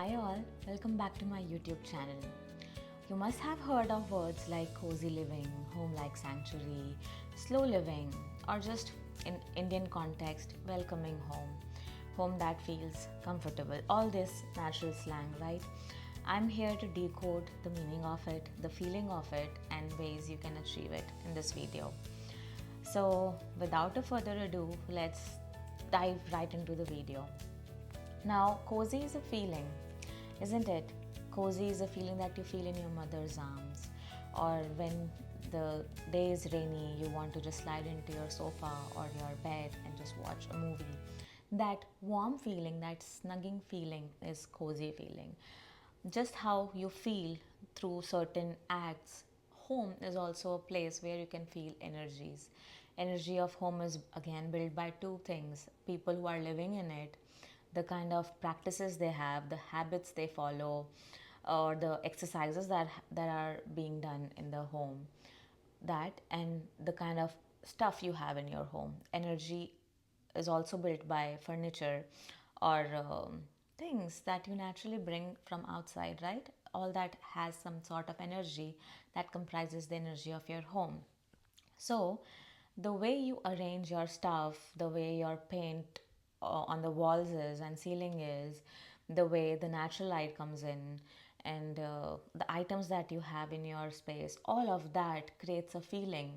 Hi all, welcome back to my YouTube channel. You must have heard of words like cozy living, home-like sanctuary, slow living, or just in Indian context, welcoming home, home that feels comfortable. All this natural slang, right? I'm here to decode the meaning of it, the feeling of it, and ways you can achieve it in this video. So, without a further ado, let's dive right into the video. Now, cozy is a feeling, isn't it? Cozy is a feeling that you feel in your mother's arms, or when the day is rainy, you want to just slide into your sofa or your bed and just watch a movie. That warm feeling, that snugging feeling is cozy feeling. Just how you feel through certain acts, home is also a place where you can feel energies. Energy of home is again built by two things: people who are living in it, the kind of practices they have, the habits they follow, or the exercises that are being done in the home, that and the kind of stuff you have in your home. Energy is also built by furniture or things that you naturally bring from outside, right? All that has some sort of energy that comprises the energy of your home. So, the way you arrange your stuff, the way your paint on the walls is and ceiling is, the way the natural light comes in, and the items that you have in your space, all of that creates a feeling.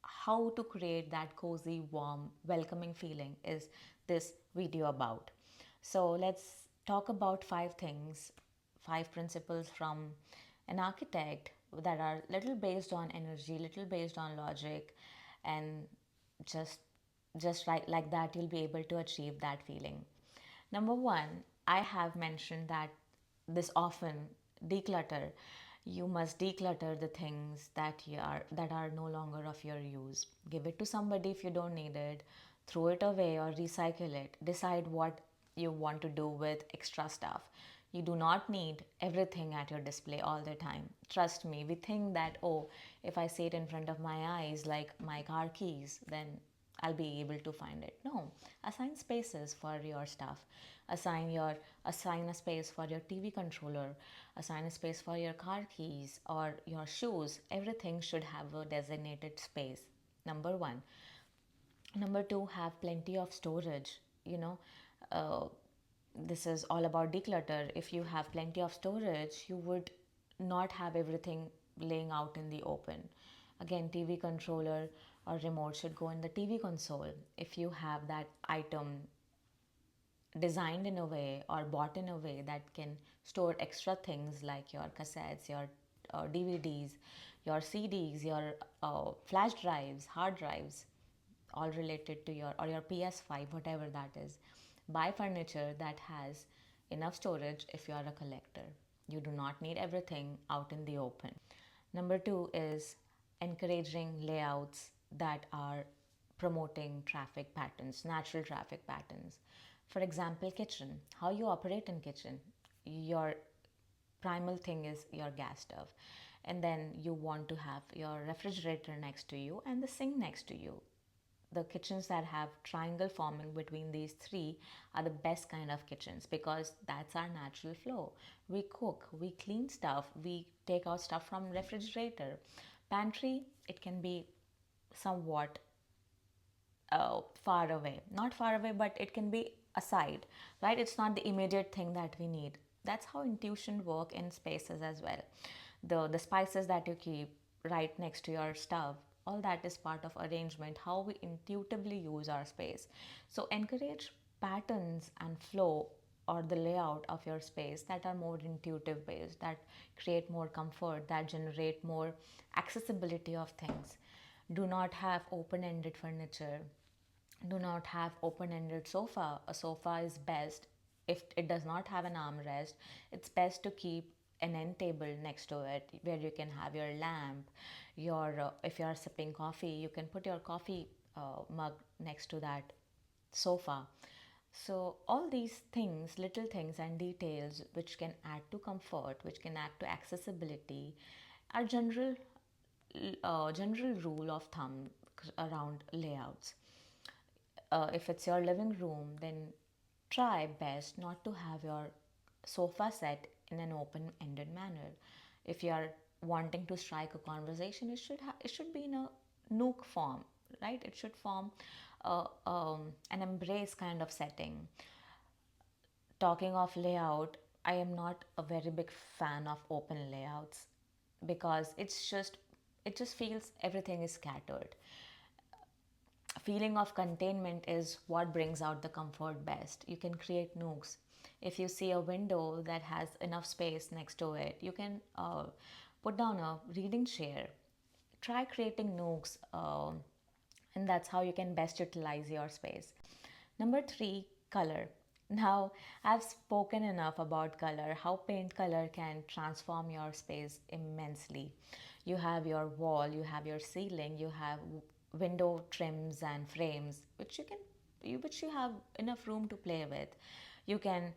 How to create that cozy, warm, welcoming feeling is this video about. So let's talk about five things, five principles from an architect that are little based on energy, little based on logic, and just just right like that you'll be able to achieve that feeling. Number one, I have mentioned that this often: declutter. You must declutter the things that are no longer of your use. Give it to somebody if you don't need it. Throw it away or recycle it. Decide what you want to do with extra stuff. You do not need everything at your display all the time. Trust me, we think that, oh, if I see it in front of my eyes, like my car keys, then I'll be able to find it. No, assign spaces for your stuff. Assign a space for your TV controller. Assign a space for your car keys or your shoes. Everything should have a designated space. Number one. Number two, have plenty of storage. Uh, this is all about declutter. If you have plenty of storage, you would not have everything laying out in the open. Again, TV controller or remote should go in the TV console. If you have that item designed in a way or bought in a way that can store extra things like your cassettes, your DVDs, your CDs, your flash drives, hard drives, all related to your or your PS5, whatever that is. Buy furniture that has enough storage if you are a collector. You do not need everything out in the open. Number two is encouraging layouts that are promoting traffic patterns, natural traffic patterns. For example, kitchen. How you operate in kitchen. Your primal thing is your gas stove, and then you want to have your refrigerator next to you and the sink next to you. The kitchens that have triangle forming between these three are the best kind of kitchens because that's our natural flow. We cook, we clean stuff, we take out stuff from refrigerator. Pantry, it can be somewhat far away, not far away, but it can be aside, right? It's not the immediate thing that we need. That's how intuition work in spaces as well. The spices that you keep right next to your stove, all that is part of arrangement, how we intuitively use our space. So encourage patterns and flow or the layout of your space that are more intuitive based, that create more comfort, that generate more accessibility of things. Do not have open ended furniture. Do not have open ended sofa. A sofa is best if it does not have an armrest. It's best to keep an end table next to it where you can have your lamp, your if you are sipping coffee, you can put your coffee mug next to that sofa. So all these things, little things and details which can add to comfort, which can add to accessibility, are general rule of thumb around layouts. If it's your living room, then try best not to have your sofa set in an open-ended manner. If you are wanting to strike a conversation, it should be in a nook form, right? It should form an embrace kind of setting. Talking of layout, I am not a very big fan of open layouts because it just feels everything is scattered. Feeling of containment is what brings out the comfort best. You can create nooks. If you see a window that has enough space next to it, you can put down a reading chair. Try creating nooks, and that's how you can best utilize your space. Number three, color. Now, I've spoken enough about color, how paint color can transform your space immensely. You have your wall, you have your ceiling, you have window trims and frames, which you have enough room to play with. You can,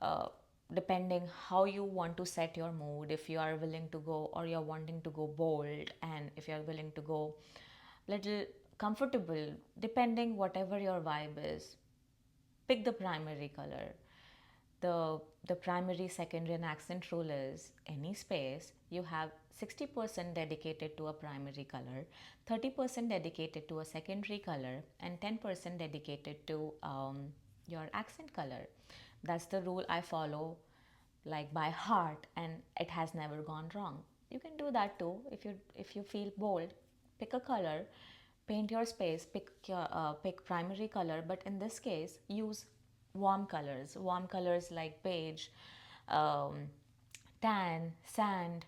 uh, depending how you want to set your mood, if you are willing to go or you're wanting to go bold, and if you're willing to go little comfortable, depending whatever your vibe is, pick the primary color. The primary, secondary, and accent rule is any space you have 60% dedicated to a primary color, 30% dedicated to a secondary color, and 10% dedicated to your accent color. That's the rule I follow like by heart, and it has never gone wrong. You can do that too if you feel bold. Pick a color, paint your space, pick primary color, but in this case use warm colors like beige, um, tan, sand,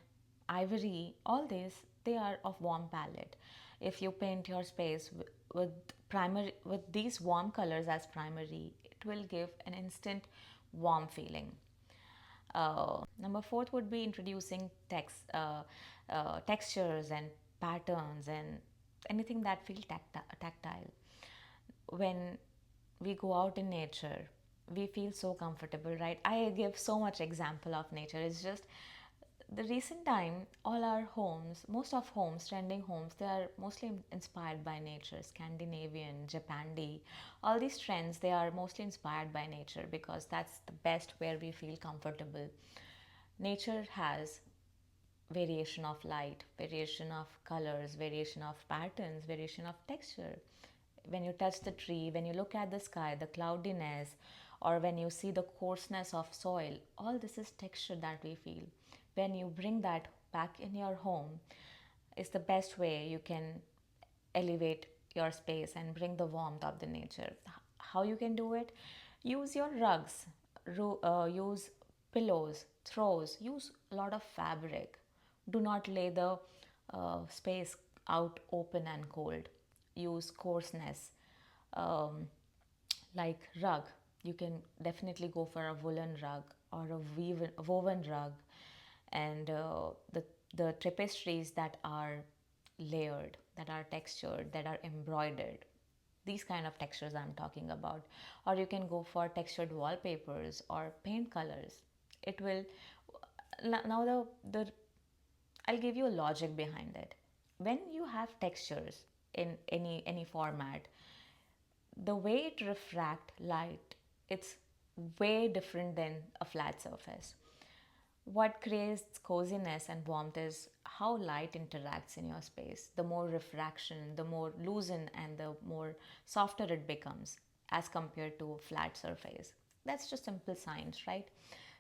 ivory. All these, they are of warm palette. If you paint your space with primary with these warm colors as primary, it will give an instant warm feeling. Number fourth would be introducing textures and patterns and anything that feel tactile. When we go out in nature, we feel so comfortable, right? I give so much example of nature. It's just the recent time, all our homes, most of homes, trending homes, they are mostly inspired by nature. Scandinavian, Japandi, all these trends, they are mostly inspired by nature because that's the best where we feel comfortable. Nature has variation of light, variation of colors, variation of patterns, variation of texture. When you touch the tree, when you look at the sky, the cloudiness, or when you see the coarseness of soil, all this is texture that we feel. When you bring that back in your home, is the best way you can elevate your space and bring the warmth of the nature. How you can do it? Use your rugs, use pillows, throws, use a lot of fabric. Do not lay the space out open and cold. Use coarseness, um, like rug. You can definitely go for a woolen rug or a woven rug, and the tapestries that are layered, that are textured, that are embroidered. These kind of textures I'm talking about. Or you can go for textured wallpapers or paint colors. It will now the I'll give you a logic behind it. When you have textures in any format, the way it refract light, it's way different than a flat surface. What creates coziness and warmth is how light interacts in your space. The more refraction, the more loosen and the more softer it becomes as compared to flat surface. That's just simple science, right?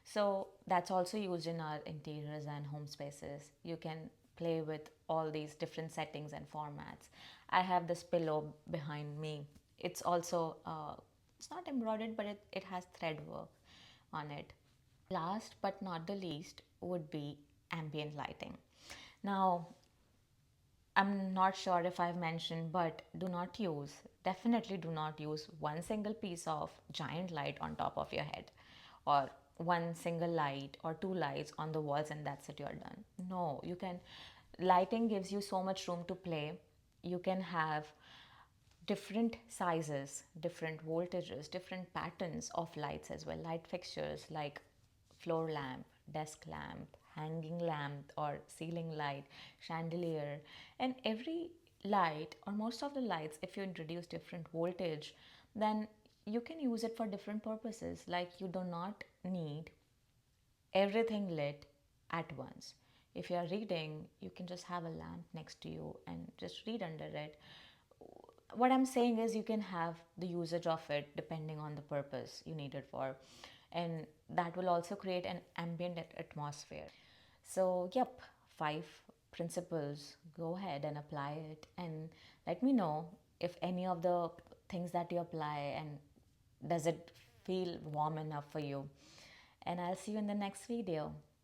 So that's also used in our interiors and home spaces. You can play with all these different settings and formats. I have this pillow behind me. It's also it's not embroidered, but it has thread work on it. Last but not the least would be ambient lighting. Now, I'm not sure if I've mentioned, but definitely do not use one single piece of giant light on top of your head, or one single light or two lights on the walls, and that's it, you're done. No, lighting gives you so much room to play. You can have different sizes, different voltages, different patterns of lights as well. Light fixtures like floor lamp, desk lamp, hanging lamp, or ceiling light, chandelier, and every light or most of the lights, if you introduce different voltage, then you can use it for different purposes. Like you do not need everything lit at once. If you are reading, you can just have a lamp next to you and just read under it. What I'm saying is, you can have the usage of it depending on the purpose you need it for, and that will also create an ambient atmosphere. So, yep, 5 principles. Go ahead and apply it, and let me know if any of the things that you apply and does it feel warm enough for you. And I'll see you in the next video.